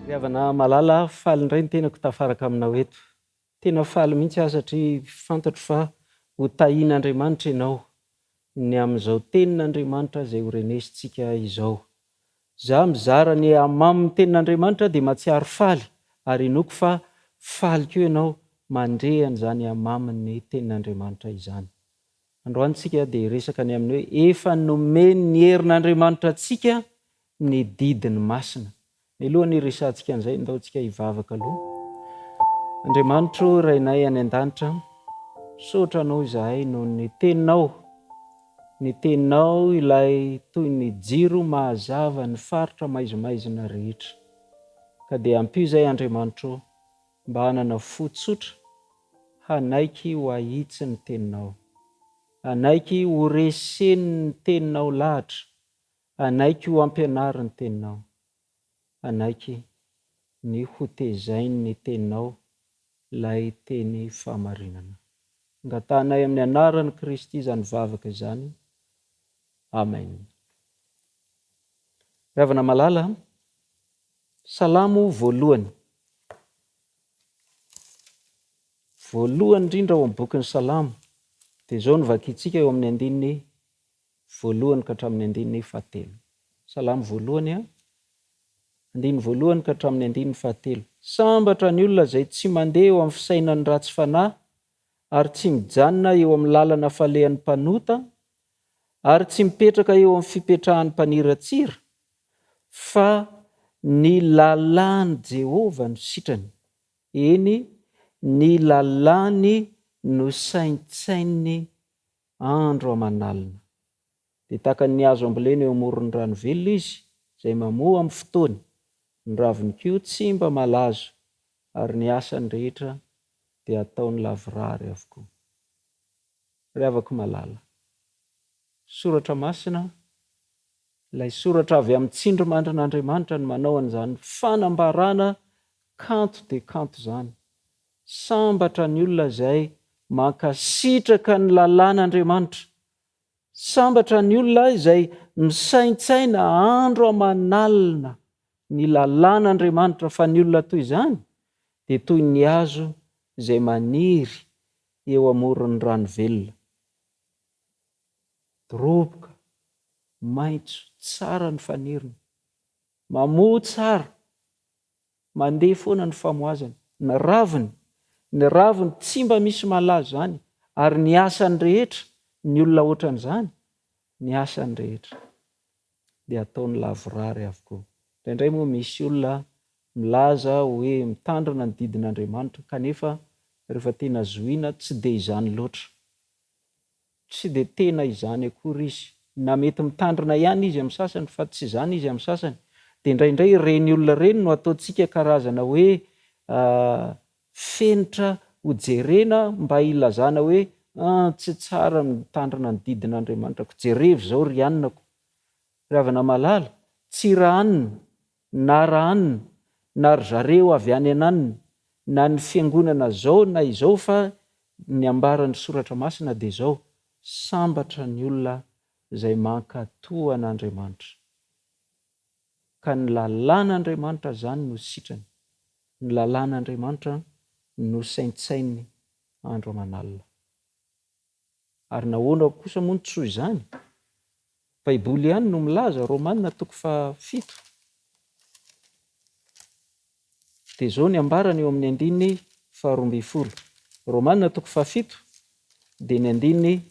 Riavana malala faly indray ny tenako tafaraka aminao eto. Tena faly mihitsy aho satria fantatro fa ho tahian'Andriamanitra ianao ny amin'izao tenin'Andriamanitra izay ho renesintsika izao. Zaho mizara ny amamin'ny tenin'Andriamanitra dia mahatsiaro faly, ary inoko fa faly koa ianao mandre an'izany amamin'ny tenin'Andriamanitra izany. Androantsika dia resaka ny amin'ny hoe efa nomeny ny herin'Andriamanitra antsika ny didiny masina. Ny alohan'ny resantsika an'izay ndaontsika hivavaka aloha. Andriamanitro rainay any an-danitra, misaotra anao izahay noho ny teninao ilay toy ny jiro mahazava ny faritra maizimaizina rehetra. Ka dia ampio izay Andriamanitro mba hanana fo tsotra, hanaiky ho ahitsy ny teninao, hanaiky ho reseny ny teninao lahatra, hanaiky ho ampianary ny teninao, hanaiky ny hotezainy ny teninao lay teny fahamarinana. Angatanay amin'ny anaran'i Kristy izany vavaka izany. Amen. Ravana malala, salamo voalohany. Voalohany indrindra ao amin'ny bokin'ny salamo, dia izao no vakiantsika eo amin'ny andininy voalohany ka hatramin'ny andininy fahatelo. Salamo voalohany andiny voalohany ka hatramin'ny andininy fahatelo. Sambatra ny olona izay tsy mandeha eo amin'ny fisainan'ny ratsy fanahy, ary tsy mijanona eo amin'ny lalana falehan'ny mpanota, ary tsy mipetraka eo amin'ny fipetrahan'ny mpaniratsira, fa ny lalàny Jehovah no sitrany. Eny, ny lalàny no saintsainy andro aman'alina. Dia tahaka ny hazo ambolena eo amoron'ny rano velona izy, izay mamoa amin'ny fotoany, ny raviny koa tsy mba malazo, ary ny asany rehetra dia ataony lavorary avokoa. Ry havako malala, soratra masina, ilay soratra avy amin'ny tsindrimandrin'Andriamanitra no manao an'izany fanambarana kanto dia kanto izany. Sambatra ny olona izay mankasitraka ny lalàn'Andriamanitra, sambatra ny olona izay misaintsaina andro aman'alina ny lalàn'Andriamanitra, fa ny olona toy izany dia toy ny hazo izay maniry eo amoron'ny rano velona. Doroboka, maitso, tsara ny faniriny, mamoa tsara, mandeha foana ny famoazany. Ny raviny tsy mba misy malazo zany, ary ny asany rehetra, ny olona ohatran'izany, ny asany rehetra dia ataony lavorary avokoa. Indray moa misy olona milaza hoe mitandrina ny didin'Andriamanitra, kanefa rehefa tena zohina tsy dia izany loatra. Tsy dia tena izany akory izy. Na mety mitandrina ihany izy amin'ny sasany, fa tsy izany izy amin'ny sasany. Dia indraindray ireny olona ireny no ataontsika karazana hoe fenitra hojerena mba ilazana hoe tsy tsara mitandrina ny didin'Andriamanitra. Jerevy izao ry anako. Ravana malala, tsy rahanina, na rahanina, na ry zareo avy any ananiny, na ny fiangonana zao na izao, fa ny ambaran'ny soratra masina dia izao: sambatra ny olona izay mankatoa an'Andriamanitra, ka ny lalàn'Andriamanitra zany no sitrany, ny lalàn'Andriamanitra no saintsainy andro aman'alina. Ary nahoana kosa moa ny tsoa izany? Baiboly ihany no milaza, Romanina 7. Dia izao ny ambarany eo amin'ny andininy 12. Romanina 7 dia ny andininy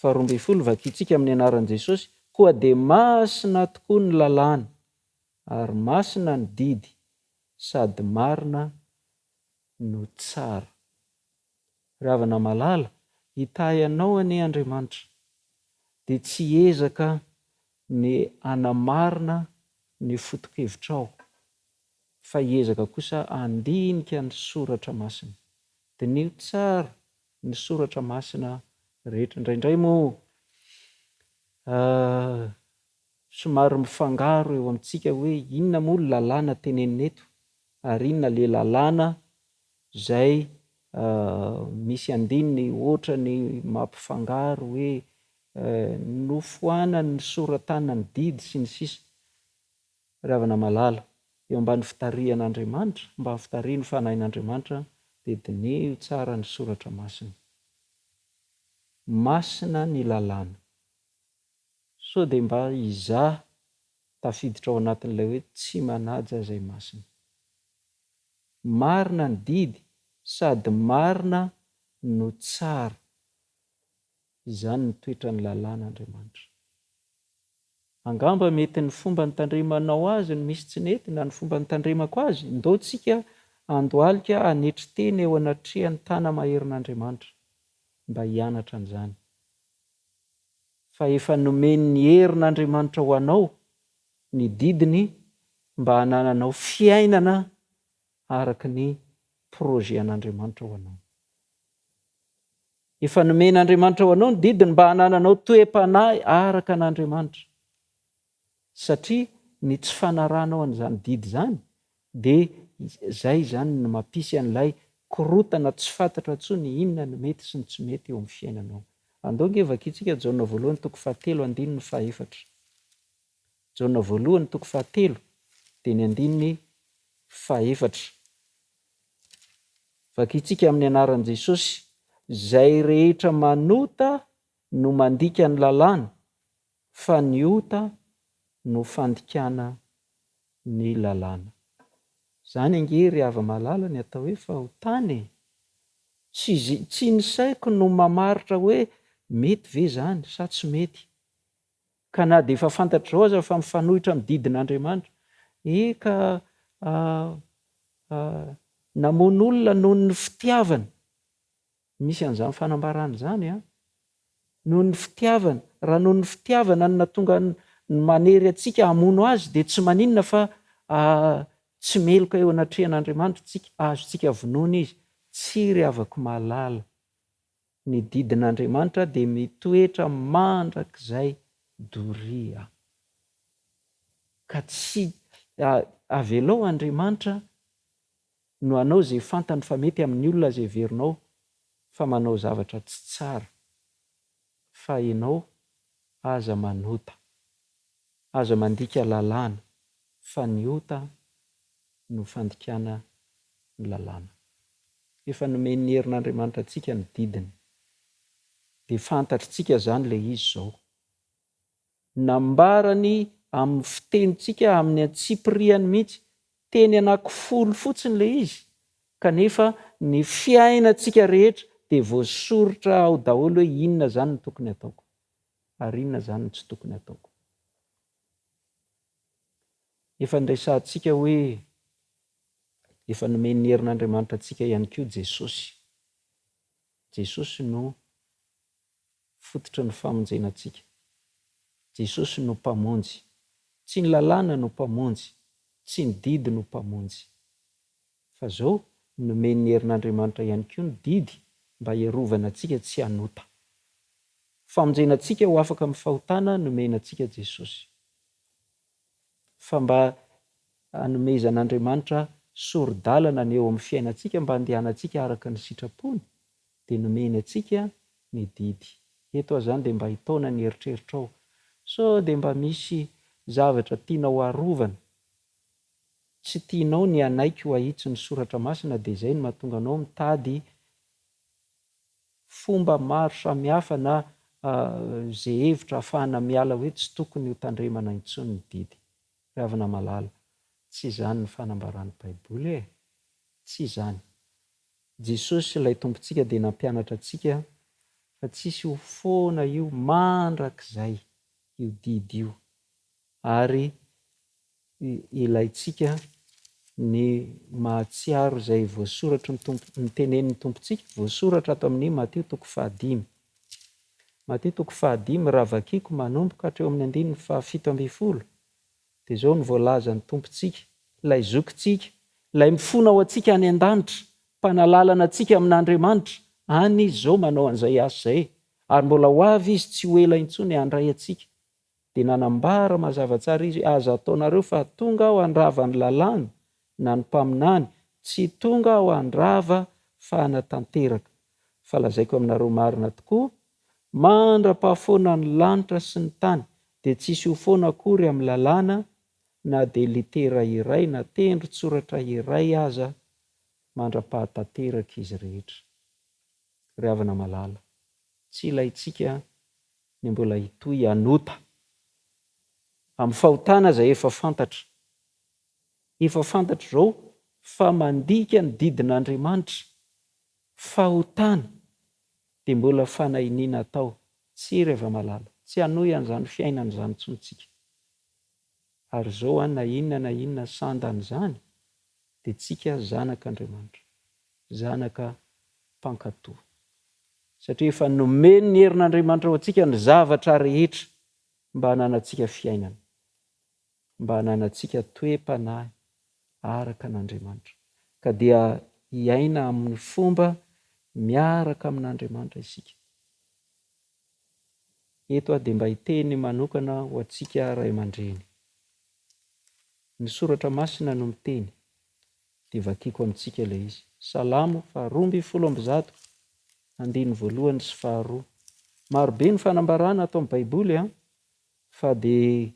12, vakiantsika amin'ny anaran'i Jesosy: koa dia masina tokoa ny lalàna, ary masina ny didy, sady marina no tsara. Ravana malala, hitayanao ane Andriamanitra, dia tsy ezaka ny anamarina ny foto-kevitrao, fa hiezaka kosa andinika ny soratra masina. Dia ny tsara ny soratra masina rehetra. Indraindray moa somary mifangaro eo amintsika hoe inona moa ny lalàna tenenina eto, ary inona le lalàna izay misy andininy ohatra ny mampifangaro hoe nofoanany ny soratana ny didy sy ny sisa. Ravana malala, eo ambany fitarihan'Andriamanitra, mba fitariany fanahin'Andriamanitra dia dinio tsara ny soratra masina. Masina ny lalàna. So dia mba izaho tafiditra ao anatin'ilay hoe tsy manaja izay masina. Marina ny didy sady marina no tsara. Izany ny toetra ny lalàn'Andriamanitra. Angamba mety ny fomba nitandremanao azy no misy tsy nety, na ny fomba nitandremako azy, ndao tsika andohalika hanetry teny eo anatrehan'ny tana maherin'Andriamanitra mba hianatra an'izany. Fa efa nomeny ny herin'Andriamanitra ho anao ny didiny mba hanananao fiainana araka ny projet-n'Andriamanitra ho anao. Efa nomen'Andriamanitra ho anao ny didiny mba hanananao toe-panahy araka an'Andriamanitra. Satria ny tsy fanaranao an'izany didy izany dia izay izany no mampisy an'ilay korotana tsy fantatra intsony inona ny mety sy ny tsy mety eo amin'ny fiainanao. Andao nge vakiantsika Jaona voalohany toko 7:1-4. Jaona voalohany toko 7:1-4. Vakiantsika amin'ny anaran'i Jesosy. Zay rehetra manota no mandika ny lalàna, fa ny ota no fandikana ny lalàna. Zany angery ava-malala ny atao hoe fahotany. Tsy ny saiko no mamaritra hoe mety ve zany sa tsy mety. Ka na dia efa fantatra zao aza fa mifanohitra amin'ny didin'Andriamanitra. Eka namono olona noho ny fitiavana. Misy an'izany fanambarana izany noho ny fitiavana. Raha noho ny fitiavana no nahatonga ny manery atsika hamono azy dia tsy maninona fa tsy meloka eo anatrehan'Andriamanitra tsika, azontsika vonoina izy. Tsiry avako malala. Ny didin'Andriamanitra dia mitoetra mandrakizay doria. Ka tsy avelao Andriamanitra no anao izay fantany fa mety amin'ny olona izay verinao fa manao zavatra tsy tsara. Fa ianao aza manota, aza mandika lalàna, fa ny ota no fandikana ny lalàna. Efa nomeny ny herin'Andriamanitra antsika ny didiny. Dia fantatritsika zany ilay izy zao. Nambarany amin'ny fitenitsika amin'ny antsipiriany mihitsy, teny anankifolo fotsiny ilay izy. Kanefa ny fiainantsika rehetra dia voasoritra ao daholo hoe inona zany no tokony ataoko ary inona zany no tsy tokony ataoko. Efa niraisantsika hoe efa nomeny ny herin'Andriamanitra antsika ihany koa Jesosy. Jesosy no fototry ny famonjenantsika. Jesosy no mpamonjy. Tsy ny lalàna no mpamonjy, tsy ny didy no mpamonjy. Fa zao nomeny ny herin'Andriamanitra ihany koa ny didy mba iarovana antsika tsy hanota. Famonjenantsika ho afaka amin'ny fahotana nomenantsika Jesosy. Fa mba hanomezan'Andriamanitra sori-dalana ny eo amin'ny fiainantsika mba handehanantsika araka ny sitrapony dia nomeny antsika ny didy. Eto zany dia mba hitaona ny eritreritrao. So dia mba misy zavatra tianao harovana. Tsy tianao ny anaiky ho ahitsy ny soratra masina dia izay no mahatonga anao mitady fomba maro samihafa na izay hevitra ahafahana miala hoe tsy tokony ho tandremana intsony ny didy. Ravina malala. Tsy izany ny fanambaran'ny Baiboly e. Tsy izany. Jesosy ilay tompontsika dia nampianatra antsika fa tsisy ho foana io mandrakizay io didy io. Ary ilaitsika ny mahatsiaro izay voasoratra ny tenenin'ny tompontsika, voasoratra ato amin'ny Mateo 5. Mateo 5 raha vakiako manomboka hatreo amin'ny 7:12. Dia izao ny voalaza ny tompontsika, ilay zokintsika, ilay mifona ao antsika any an-danitra, mpanalalana antsika amin'Andriamanitra, any izy izao manao an'izay asa izay. Ary mbola ho avy izy tsy ho ela intsony handray antsika. Dia nanambara mazava tsara izy, aza ataonareo fa tonga aho handrava ny lalàna na ny mpaminany, tsy tonga aho handrava fa hanatanteraka. Fa lazaiko aminareo marina tokoa, mandra-pahafoana ny lanitra sy ny tany, dia tsisy ho foana akory amin'ny lalàna na dia litera iray na tendron-tsoratra iray aza mandra-pahatanteraka izy rehetra. Ry havana malala, tsy ilayntsika ny mbola hitoy anota amin'ny fahotana izay efa fantatra. Efa fantatra izao fa mandika ny didin'Andriamanitra fahotana dia mbola fanahiniana atao. Tsy ry hava-malala, tsy hanohy an'izany fiainana izany intsontsika. Ary izao na inona sandan'izany dia tsika zanak'Andriamanitra, zanaka mpankatoa. Satria efa nomeny ny herin'Andriamanitra ho antsika ny zavatra rehetra mba hananantsika fiainana, mba hananantsika toe-panahy araka an'Andriamanitra. Ka dia hiaina amin'ny fomba miaraka amin'Andriamanitra isika. Eto dia mba hiteny manokana ho antsika ray aman-dreny. Ny soratra masina no miteny, dia vakiako amintsika ilay izy. Salamo 2:100, 1:2 Marobe ny fanambarana atao amin'ny Baiboly fa dia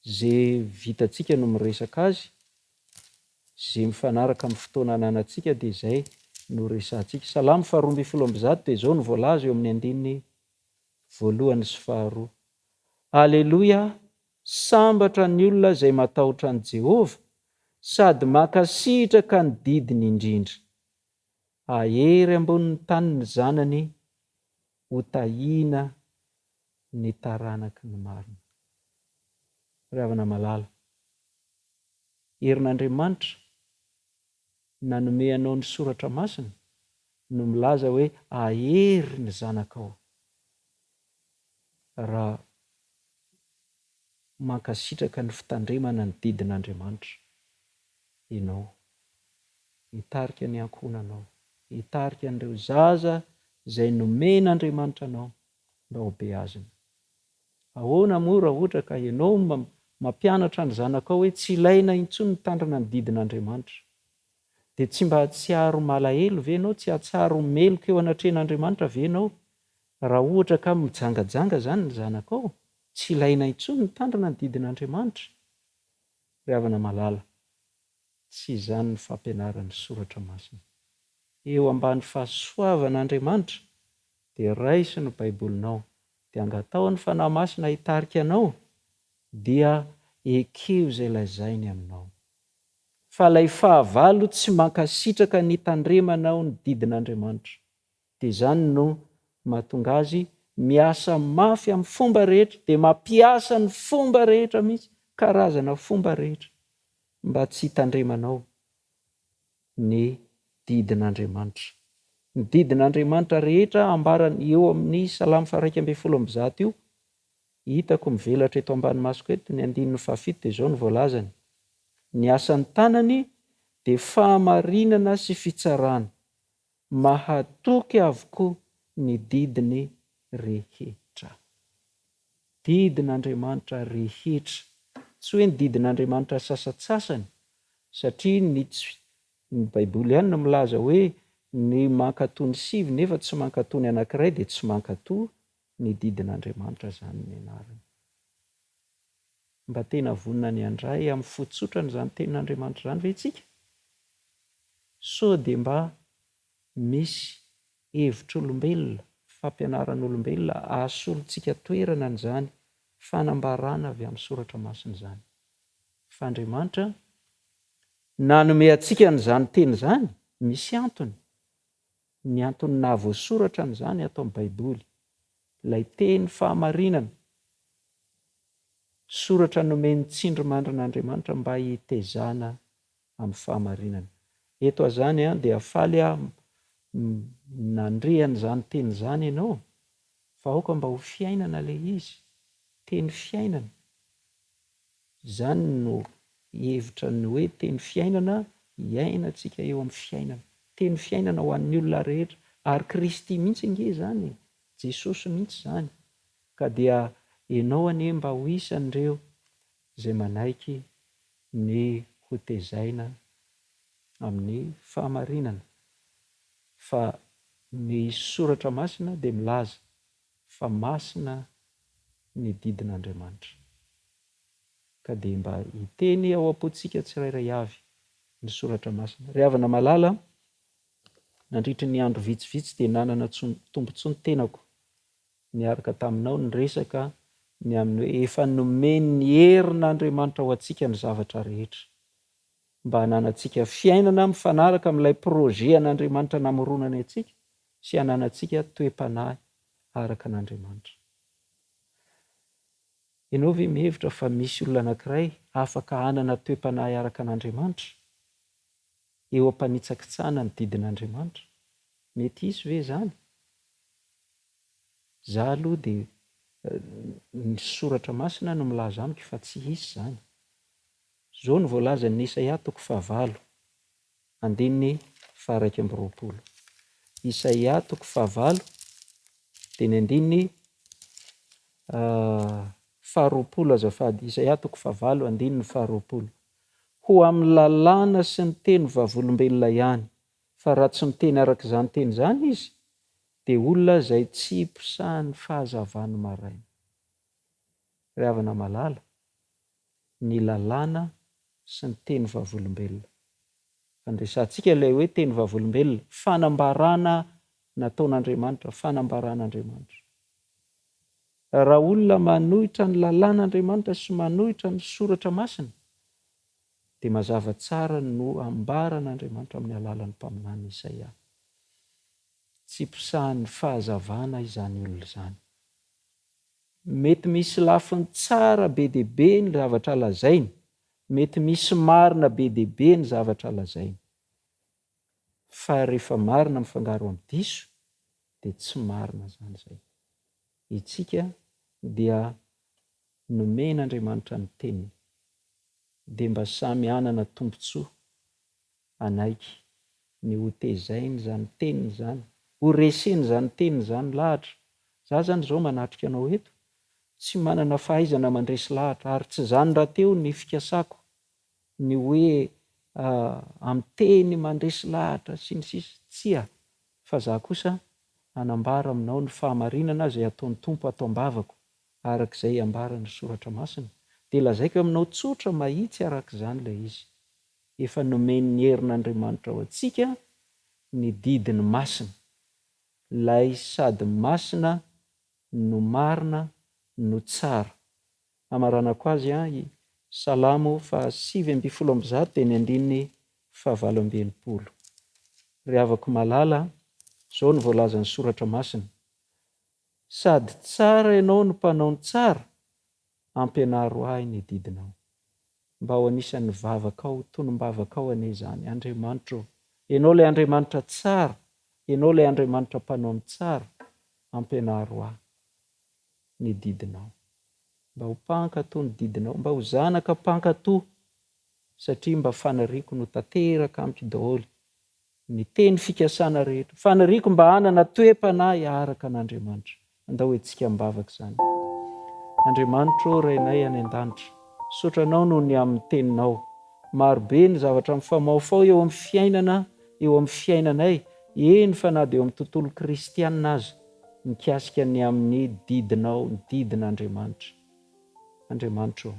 zay vitantsika no miresaka azy, zay mifanaraka amin'ny fotoana ananantsika dia izay no resantsika. Salamo 2:100 dia izao no voalaza eo amin'ny 1:2. Aleloia, sambatra ny olona izay matahotra an' Jehovah, sady mankasitraka ny didiny indrindra. Ahery ambonin'ny tany ny zanany, ho tahiana ny taranaky ny marina. Ry havana malala, herin'Andriamanitra nanome anao ny soratra masina no milaza hoe ahery ny zanakao raha mankasitraka ny fitandremana ny didin'Andriamanitra. Ianao hitarika ny ankonanao, hitarika an'ireo zaza izay nomen'Andriamanitra anao mba ho beazina. Ahoana moa raha ohatra ka ianao mampianatra ny zanakao hoe tsy ilaina intsony mitandrina ny didin'Andriamanitra, dia tsy mba hatsiaro malahelo ve ianao, tsy hatsiaro meloka eo anatrehan'Andriamanitra ve ianao? Raha ohatra ka mijangajanga zany ny zanakao, tsy ilaina intsony mitandrina ny didin'Andriamanitra. Ry havana malala, tsy izany ny fampianaran'ny soratra masina. Eo ambany fahasoavan'Andriamanitra dia raisy ny Baibolinao, dia angatao ny fanahy masina hitarika anao, dia ekeo izay lazainy aminao. Fa ilay fahavalo tsy mankasitraka ny tandremanao ny didin'Andriamanitra. Dia izany no mahatonga azy miasa mafy amin'ny fomba rehetra, dia mampiasa ny fomba rehetra mihitsy, karazana fomba rehetra, mba tsy hitandremanao ny didin'Andriamanitra. Ny didin'Andriamanitra rehetra ambarany eo amin'ny Salamo 1:100 io, hitako mivelatra eto ambany masoko eto ny 7 dia izao no voalazany. Ny asan'ny tanany dia fahamarinana sy fitsarana, mahatoky avokoa ny didiny rehetra. Didin'Andriamanitra rehetra, tsy hoe ny didin'Andriamanitra sasatsasany, satria ny Baiboly ihany no milaza hoe ny mankatoa ny 7 nefa tsy mankatoa ny anankiray dia tsy mankatoa ny didin'Andriamanitra zany ny anarany. Mba tena vonina ny andray amin'ny fotsotrany izany tenin'Andriamanitra izany ve tsika? So dia mba misy hevitr'olombelona, fampianaran'olombelona ahasolontsika toerana n'izany fanambarana avy amin'ny soratra masina izany. Fa Andriamanitra nanome antsika n'izany teny izany, misy antony. Ny antony nahavoasoratra n'izany ato amin'ny Baiboly, ilay teny fahamarinana, soratra nomeny tsindrimandrin'Andriamanitra mba hitezana amin'ny fahamarinana. Eto azany dia afaly nandrehan'izany teny izany ianao, fa aoka mba ho fiainana ilay izy, teny fiainana. Izany no hevitra ny hoe teny fiainana, hiaina antsika eo amin'ny fiainana. Teny fiainana ho an'ny olona rehetra, ary Kristy mihitsy nge zany, Jesosy mihitsy zany. Ka dia ianao anie mba ho isan'ireo izay manaiky ny hotezaina amin'ny fahamarinana. Fa ny soratra masina dia milaza fa masina ny didin'Andriamanitra. Ka dia mba hiteny ao am-potsika tsirairay avy ny soratra masina. Ry havana malala, nandritra ny andro vitsivitsy dia nanana tombontsoa ny tenako niaraka taminao ny resaka ny amin'ny hoe efa nomeny ny herin'Andriamanitra ho antsika ny zavatra rehetra, mba hananantsika fiainana mifanaraka amin'ilay projet an'Andriamanitra namoronany antsika sy hananantsika toe-panahy araka an'Andriamanitra. Ianao ve mihevitra fa misy olona anankiray afaka hanana toe-panahy araka an'Andriamanitra eo am-panitsakitsahana ny didin'Andriamanitra? Mety hisy ve zany? Za aloha dia ny soratra masina no milaza amiko fa tsy hisy zany. Zao ny voalaza ny Isaia 9:9, andininy 1:20. Isaia 9:9 dia ny andininy 20 azafady. Isaia 9:9 andininy 20. Ho amin'ny lalàna sy ny teny vavolombelona ihany, fa raha tsy miteny arak'izany teny zany izy, dia olona izay tsy mpisahan'ny fahazavany maraina. Ry havana malala, ny lalàna sy ny teny vavolombelona. Fandresantsika ilay hoe teny vavolombelona, fanambarana nataon'Andriamanitra, fanambaran'Andriamanitra. Raha olona manohitra ny lalàn'Andriamanitra sy manohitra ny soratra masina, dia mazava tsara no ambaran'Andriamanitra amin'ny alalan'ny mpaminany Isaia. Tsy mpisahan'ny fahazavana izany olona izany. Mety misy lafiny tsara be dia be ny zavatra lazainy, mety misy marina be dia be ny zavatra lazainy, fa rehefa marina mifangaro amin'ny diso dia tsy marina zany izay. Itsika dia nomen'Andriamanitra ny teniny, dia mba samy hanana tombontsoa anaiky ny ho tezainy zany teniny zany, ho reseny zany teniny zany lahatra. Za zany zao manatrika anao eto, tsy manana fahaizana mandresy lahatra, ary tsy zany rahateo ny fikasako ny hoe amin'ny teny mandresy lahatra sy ny sisa, tsia, fa za kosa hanambara aminao ny fahamarinana izay ataon'ny Tompo ato am-bavako arak'izay ambarany soratra masina. Dia lazaiko aminao tsotra mahitsy arak'izany ilay izy. Efa nomeny ny herin'Andriamanitra ho antsika ny didiny masina, lay sady masina no marina no tsara. Amaranako azy Salamo 7:10 dia ny andininy 9:20. Ry havako malala, zao ny voalazan'ny soratra masina. Sady tsara ianao no mpanao ny tsara, ampianaro ahy ny didinao. Mba ho anisan'ny vavakao, tonom-bavakao anie zany. Andriamanitra, ianao ilay Andriamanitra tsara, ianao ilay Andriamanitra mpanao ny tsara, ampianaro ahy ny didinao. Mba ho mpankatoa ny didinao, mba ho zanaka mpankatoa, satria mba fanariako no tanteraka amiko daholo ny teny fikasana rehetra. Fanariako mba hanana toe-panahy araka an'Andriamanitra. Andao antsika mibavaka izany. Andriamanitra, Rainay any an-danitra, sotranao noho ny amin'ny teninao. Marobe ny zavatra mifamaofao eo amin'ny fiainana, eo amin'ny fiainanay, eny fa na dia eo amin'ny tontolo kristianina azy, mikasika ny amin'ny didinao, ny didin'Andriamanitra. Andriamanitra,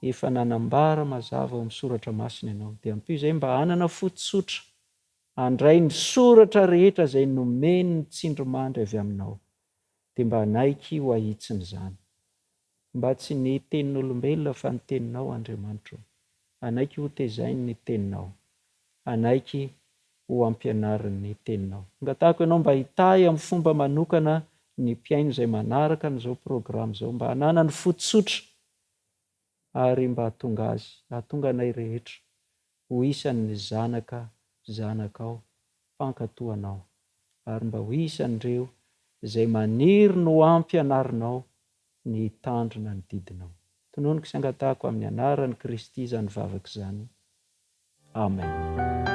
efa nanambara mazava ao amin'ny soratra masina ianao, dia ampio izay mba hanana fototsotra handray ny soratra rehetra izay nomeny ny tsindrimandry avy aminao, dia mba hanaiky ho ahitsiny izany. Mba tsy ny tenin'olombelona fa ny teninao, Andriamanitra, hanaiky ho tezainy ny teninao, hanaiky ho ampianariny ny teninao. Angatahako ianao mba hitahy amin'ny fomba manokana ny mpiaino izay manaraka n'izao programa izao, mba hanana ny fototsotra, ary mba hahatonga azy, hahatonga anay rehetra ho isan'ny zanakao, mpankatoanao, ary mba ho isan'ireo izay maniry no ampianarinao ny tandrina ny didinao. Tononiko sy angatahako amin'ny anaran'i Kristy izany vavaka izany. Amen.